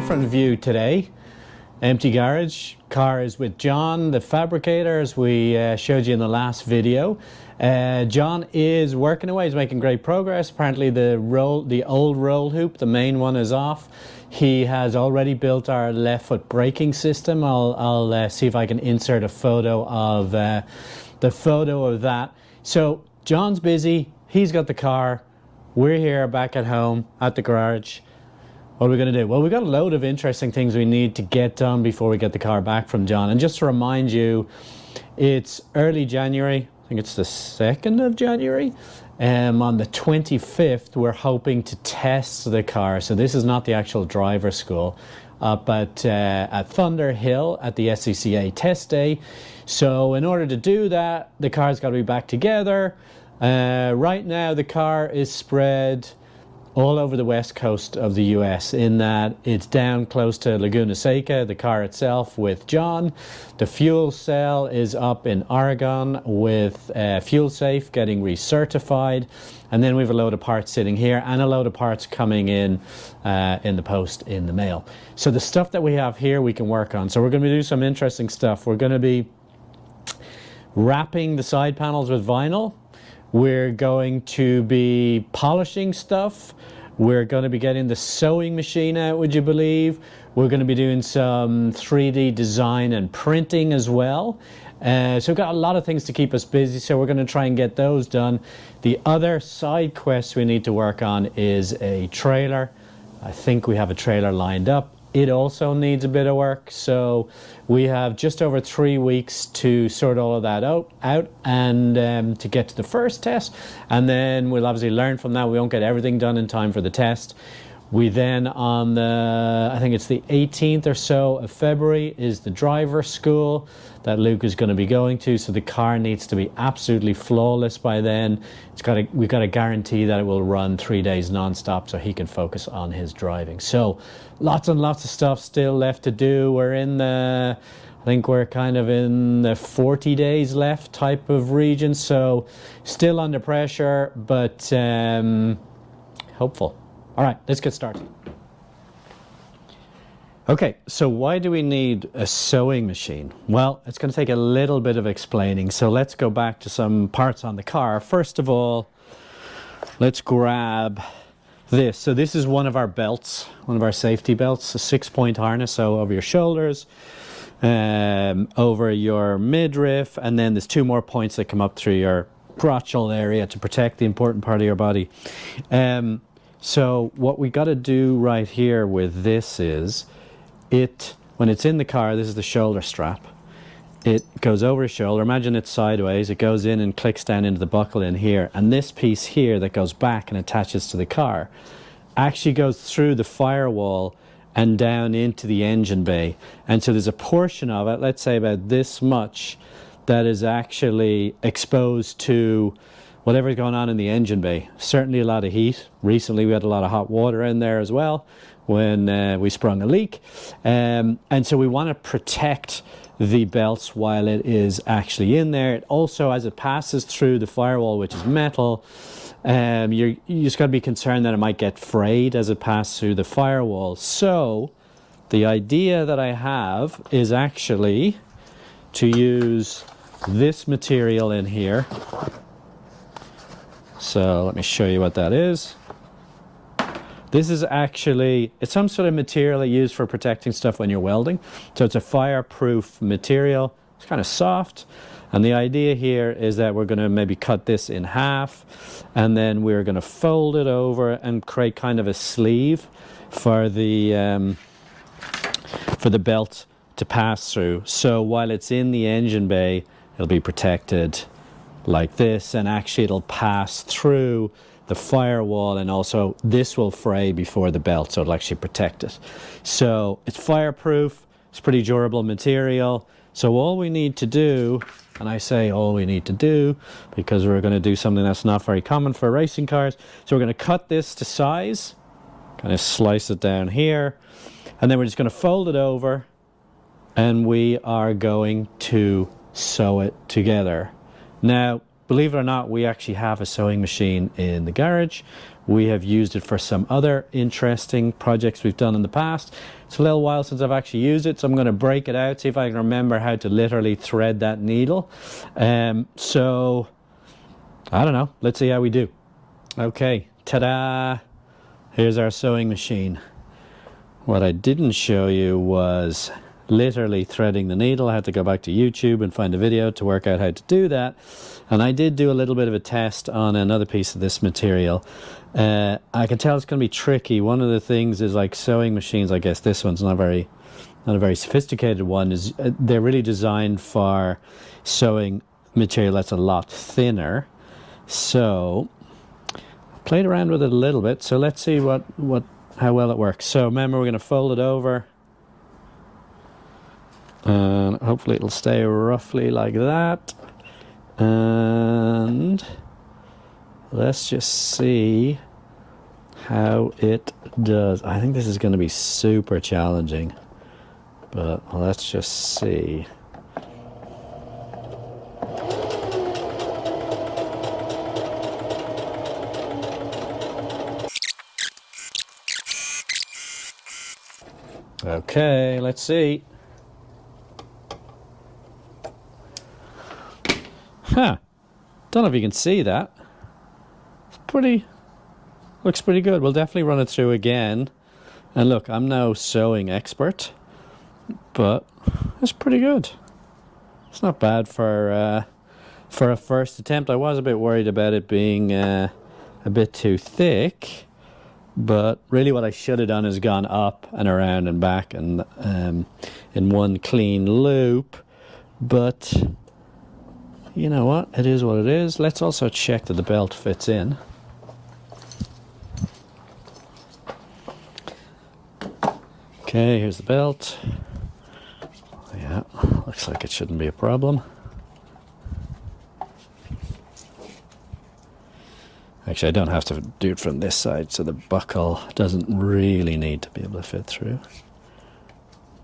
different view today. Empty garage. Car is with John, the fabricator, as we showed you in the last video. John is working away. He's making great progress. Apparently the old roll hoop, the main one, is off. He has already built our left foot braking system. I'll see if I can insert a photo of that. So John's busy. He's got the car. We're here back at home at the garage. What are we going to do? Well, we've got a load of interesting things we need to get done before we get the car back from John. And just to remind you, it's early January. I think it's the 2nd of January. On the 25th, we're hoping to test the car. So this is not the actual driver school up at Thunder Hill at the SCCA test day. So in order to do that, the car's got to be back together. Right now, the car is spread all over the west coast of the US, in that it's down close to Laguna Seca, the car itself, with John. The fuel cell is up in Oregon with Fuel Safe getting recertified. And then we have a load of parts sitting here and a load of parts coming in the post in the mail. So the stuff that we have here we can work on. So we're going to do some interesting stuff. We're going to be wrapping the side panels with vinyl. We're going to be polishing stuff. We're going to be getting the sewing machine out, would you believe? We're going to be doing some 3D design and printing as well. So we've got a lot of things to keep us busy, so we're going to try and get those done. The other side quest we need to work on is a trailer. I think we have a trailer lined up. It also needs a bit of work, so we have just over 3 weeks to sort all of that out and to get to the first test, and then we'll obviously learn from that. We won't get everything done in time for the test. We then, on the, I think it's the 18th or so of February, is the driver school that Luke is going to be going to. So the car needs to be absolutely flawless by then. We've got to guarantee that it will run 3 days non-stop so he can focus on his driving. So lots and lots of stuff still left to do. I think we're kind of in the 40 days left type of region. So still under pressure, but hopeful. All right, let's get started. Okay, so why do we need a sewing machine? Well, it's going to take a little bit of explaining. So let's go back to some parts on the car. First of all, let's grab this. So this is one of our belts, one of our safety belts, a 6-point harness. So over your shoulders, over your midriff, and then there's 2 more points that come up through your crotchal area to protect the important part of your body. So what we got to do right here with this is, when it's in the car, this is the shoulder strap. It goes over your shoulder. Imagine it's sideways. It goes in and clicks down into the buckle in here. And this piece here that goes back and attaches to the car actually goes through the firewall and down into the engine bay. And so there's a portion of it, let's say about this much, that is actually exposed to whatever's going on in the engine bay. Certainly a lot of heat. Recently we had a lot of hot water in there as well when we sprung a leak. And so we want to protect the belts while it is actually in there. It also, as it passes through the firewall, which is metal, you just got to be concerned that it might get frayed as it passes through the firewall. So the idea that I have is actually to use this material in here. So let me show you what that is. This is actually, it's some sort of material used for protecting stuff when you're welding. So it's a fireproof material. It's kind of soft. And the idea here is that we're going to maybe cut this in half, and then we're going to fold it over and create kind of a sleeve for the belt to pass through. So while it's in the engine bay, it'll be protected like this, and actually it'll pass through the firewall, and also this will fray before the belt, so it'll actually protect it. So it's fireproof, it's pretty durable material. So all we need to do, and I say all we need to do because we're going to do something that's not very common for racing cars, so we're going to cut this to size, kind of slice it down here, and then we're just going to fold it over, and we are going to sew it together. Now, believe it or not, we actually have a sewing machine in the garage. We have used it for some other interesting projects we've done in the past. It's a little while since I've actually used it, so I'm going to break it out, see if I can remember how to literally thread that needle. So, I don't know. Let's see how we do. Okay, ta-da! Here's our sewing machine. What I didn't show you was literally threading the needle. I had to go back to YouTube and find a video to work out how to do that. And I did do a little bit of a test on another piece of this material. I can tell it's going to be tricky. One of the things is, like, sewing machines, I guess this one's not a very sophisticated one, is they're really designed for sewing material that's a lot thinner. So played around with it a little bit, so let's see how well it works. So remember, we're going to fold it over, and hopefully it'll stay roughly like that. And let's just see how it does. I think this is going to be super challenging, but let's just see. Okay, let's see. Don't know if you can see that. It's looks pretty good. We'll definitely run it through again. And look, I'm no sewing expert, but it's pretty good. It's not bad for a first attempt. I was a bit worried about it being a bit too thick, but really what I should have done is gone up and around and back and in one clean loop. But you know what? It is what it is. Let's also check that the belt fits in. Okay, here's the belt. Yeah, looks like it shouldn't be a problem. Actually, I don't have to do it from this side, so the buckle doesn't really need to be able to fit through.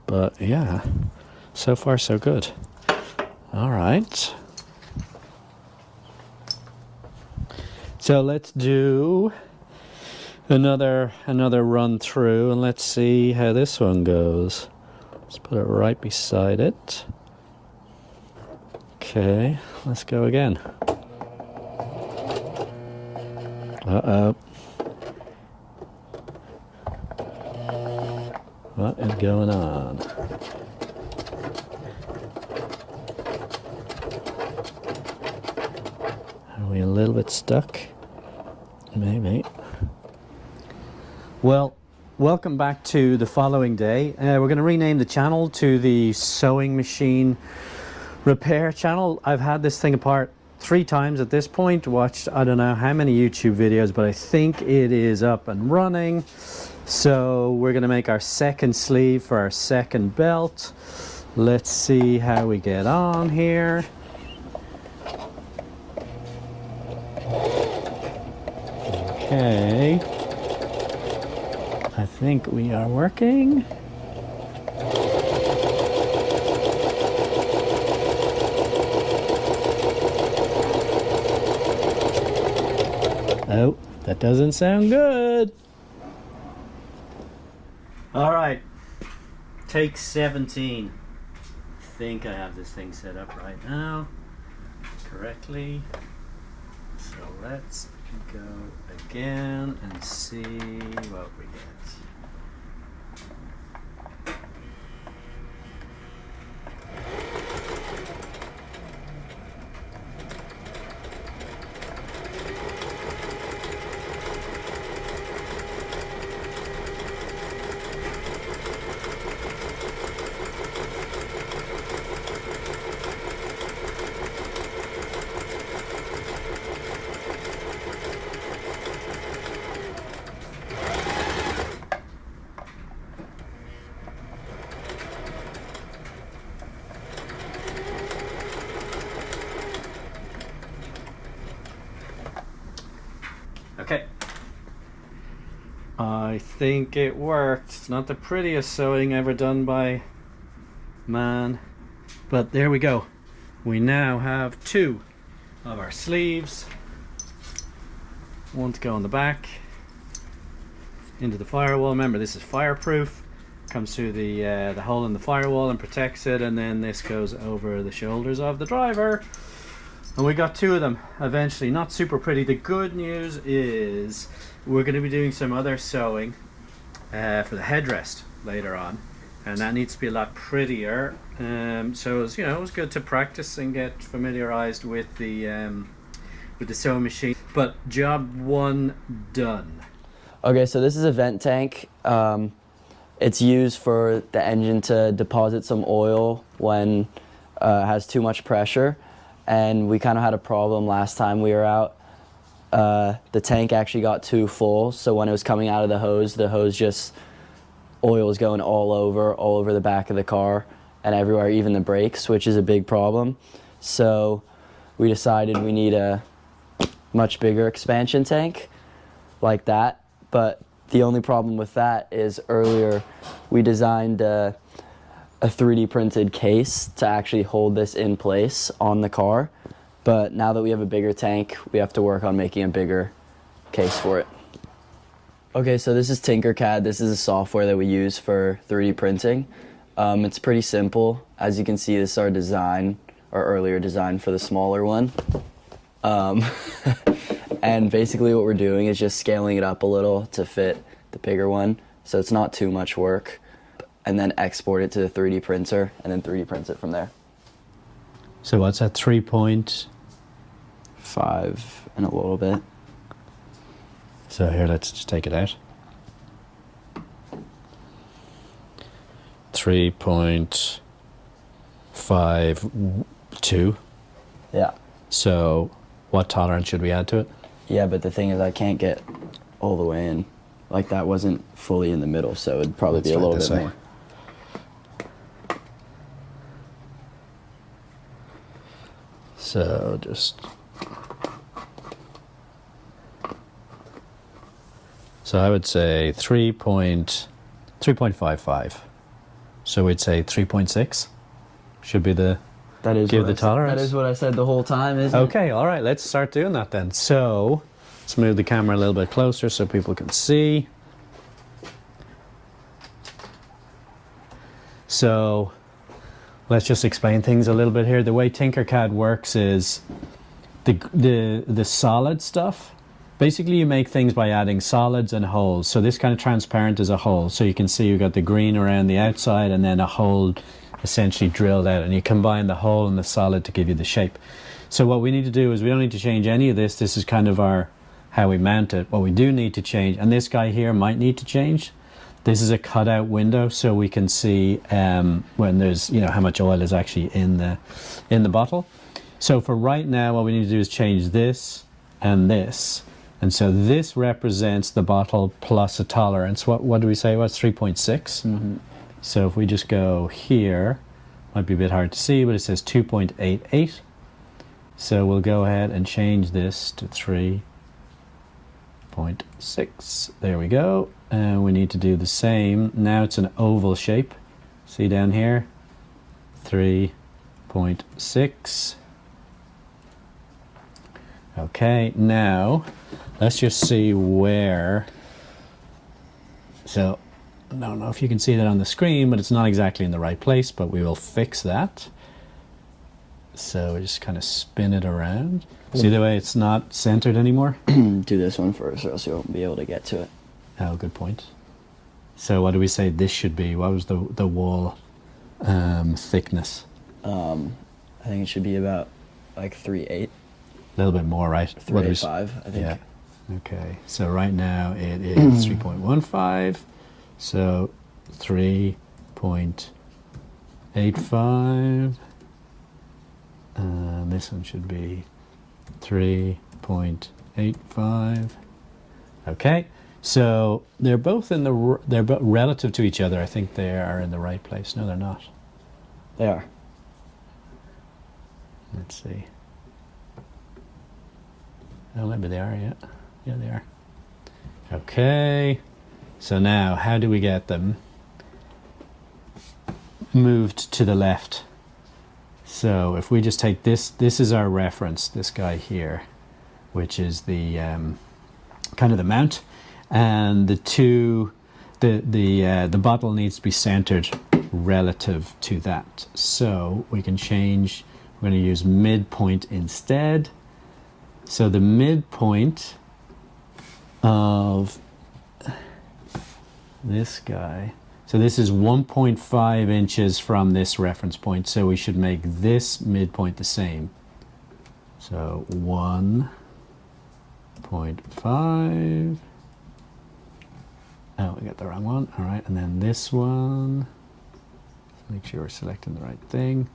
But yeah, so far so good. All right. So let's do another run through, and let's see how this one goes. Let's put it right beside it. Okay, let's go again. Uh-oh. What is going on? Are we a little bit stuck? Maybe. Well, welcome back to the following day. We're going to rename the channel to the Sewing Machine Repair channel. I've had this thing apart 3 times at this point, watched I don't know how many YouTube videos, but I think it is up and running. So we're going to make our second sleeve for our second belt. Let's see how we get on here. Okay, I think we are working. Oh, that doesn't sound good. All right, take 17. I think I have this thing set up right now correctly. So let's go again and see what we get. Okay, I think it worked. It's not the prettiest sewing ever done by man, but there we go. We now have 2 of our sleeves. One to go on the back into the firewall. Remember, this is fireproof. Comes through the hole in the firewall and protects it, and then this goes over the shoulders of the driver. And we got 2 of them eventually. Not super pretty. The good news is we're going to be doing some other sewing for the headrest later on, and that needs to be a lot prettier. So it was, it was good to practice and get familiarized with the sewing machine. But job 1 done. Okay, so this is a vent tank. It's used for the engine to deposit some oil when it has too much pressure. And we kind of had a problem last time we were out. The tank actually got too full, so when it was coming out of the hose just, oil was going all over the back of the car and everywhere, even the brakes, which is a big problem. So we decided we need a much bigger expansion tank like that. But the only problem with that is earlier we designed a 3D printed case to actually hold this in place on the car. But now that we have a bigger tank, we have to work on making a bigger case for it. Okay, so this is Tinkercad. This is a software that we use for 3D printing. It's pretty simple. As you can see, this is our design, our earlier design for the smaller one. And basically what we're doing is just scaling it up a little to fit the bigger one, so it's not too much work, and then export it to the 3D printer and then 3D print it from there. So what's that, 3.5 and a little bit. So here, let's just take it out. 3.52. Yeah. So what tolerance should we add to it? Yeah, but the thing is I can't get all the way in. Like, that wasn't fully in the middle, so it'd probably be a little bit more. So just... So I would say 3.55. So we'd say 3.6 should be the... That is give the tolerance. That is what I said the whole time, isn't it? Okay, all right, let's start doing that then. So let's move the camera a little bit closer so people can see. So let's just explain things a little bit here. The way Tinkercad works is the solid stuff. Basically, you make things by adding solids and holes. So this kind of transparent is a hole. So you can see you've got the green around the outside and then a hole essentially drilled out, and you combine the hole and the solid to give you the shape. So what we need to do is we don't need to change any of this. This is kind of how we mount it. What we do need to change, and this guy here might need to change. This is a cutout window, so we can see when there's, how much oil is actually in the bottle. So for right now, what we need to do is change this and this. And so this represents the bottle plus a tolerance. What do we say? What's 3.6? Mm-hmm. So if we just go here, might be a bit hard to see, but it says 2.88. So we'll go ahead and change this to 3.6. There we go. And we need to do the same. Now it's an oval shape. See down here? 3.6. Okay, now let's just see where. So I don't know if you can see that on the screen, but it's not exactly in the right place, but we will fix that. So we just kind of spin it around. See the way it's not centered anymore? Do this one first, or else you won't be able to get to it. Oh, good point. So what do we say this should be? What was the wall thickness? I think it should be about like 3.8. A little bit more, right? 3.85, I think. Yeah. Okay. So right now it is 3.15. So 3.85. This one should be 3.85. Okay. So they're both they're both relative to each other. I think they are in the right place. No, they're not. They are. Let's see. Oh, maybe they are, yeah. Yeah, they are. Okay. So now, how do we get them moved to the left? So if we just take this, this is our reference, this guy here, which is the kind of the mount, and the bottle needs to be centered relative to that. So we can change, we're going to use midpoint instead. So the midpoint of this guy, so this is 1.5 inches from this reference point, so we should make this midpoint the same. So 1.5. Oh, we got the wrong one. All right, and then this one. Let's make sure we're selecting the right thing.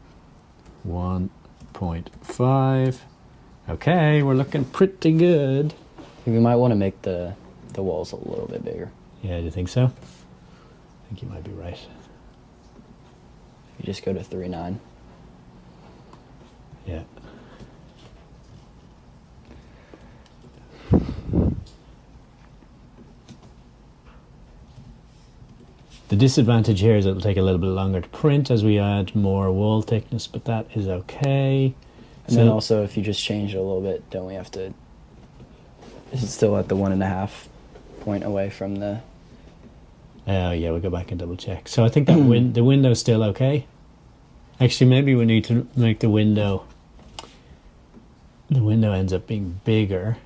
1.5. Okay, we're looking pretty good. I think we might want to make the walls a little bit bigger. Yeah, do you think so? I think you might be right. You just go to 3.9. Yeah. The disadvantage here is it'll take a little bit longer to print as we add more wall thickness, but that is okay. And then also, if you just change it a little bit, don't we have to? Is it still at the 1.5 point away from the? Oh yeah, we'll go back and double check. So I think that the window's still okay. Actually, maybe we need to make the window. The window ends up being bigger,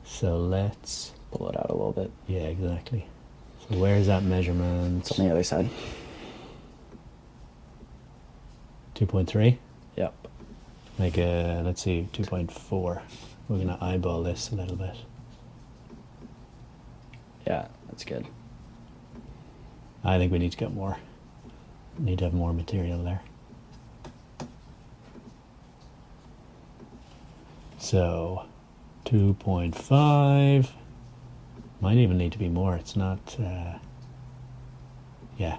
so let's Pull it out a little bit. Yeah, exactly. So where's that measurement? It's on the other side. 2.3. Yep. Make a, let's see, 2.4. We're gonna eyeball this a little bit. Yeah, that's good. I think we need to get more. Need to have more material there. So 2.5. Might even need to be more. It's not, yeah.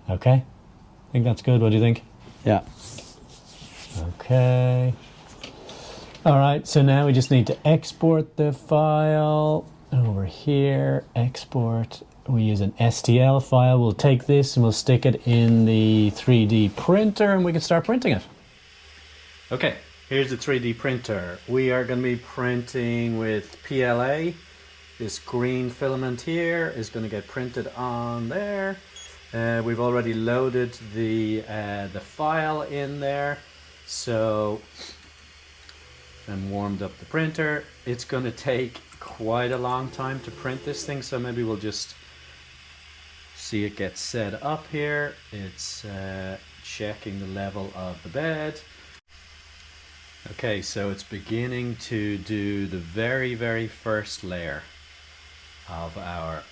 Okay. I think that's good. What do you think? Yeah. Okay. All right. So now we just need to export the file over here. Export. We use an STL file. We'll take this and we'll stick it in the 3D printer and we can start printing it. Okay. Here's the 3D printer. We are going to be printing with PLA. This green filament here is going to get printed on there. We've already loaded the file in there, so and warmed up the printer. It's going to take quite a long time to print this thing, so maybe we'll just see it get set up here. It's checking the level of the bed. Okay, so it's beginning to do the very, very first layer of our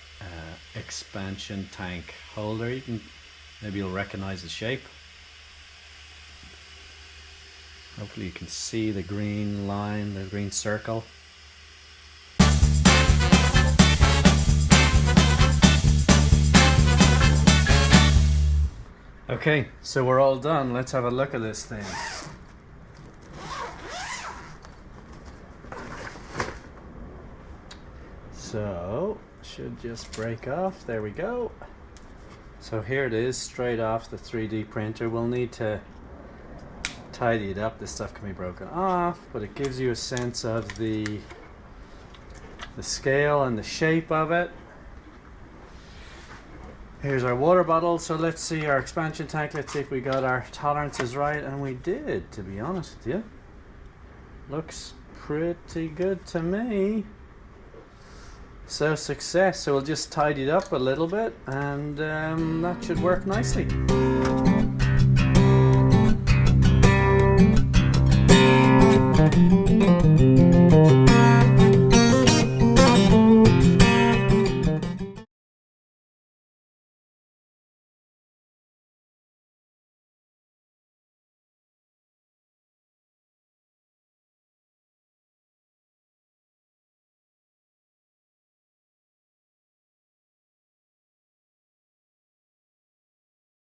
expansion tank holder. You can, maybe you'll recognize the shape. Hopefully you can see the green line, the green circle. Okay, so we're all done. Let's have a look at this thing. So, should just break off. There we go. So here it is, straight off the 3D printer. We'll need to tidy it up. This stuff can be broken off, but it gives you a sense of the scale and the shape of it. Here's our water bottle. So let's see our expansion tank. Let's see if we got our tolerances right, and we did, to be honest with you. Looks pretty good to me. So success. So we'll just tidy it up a little bit, and that should work nicely.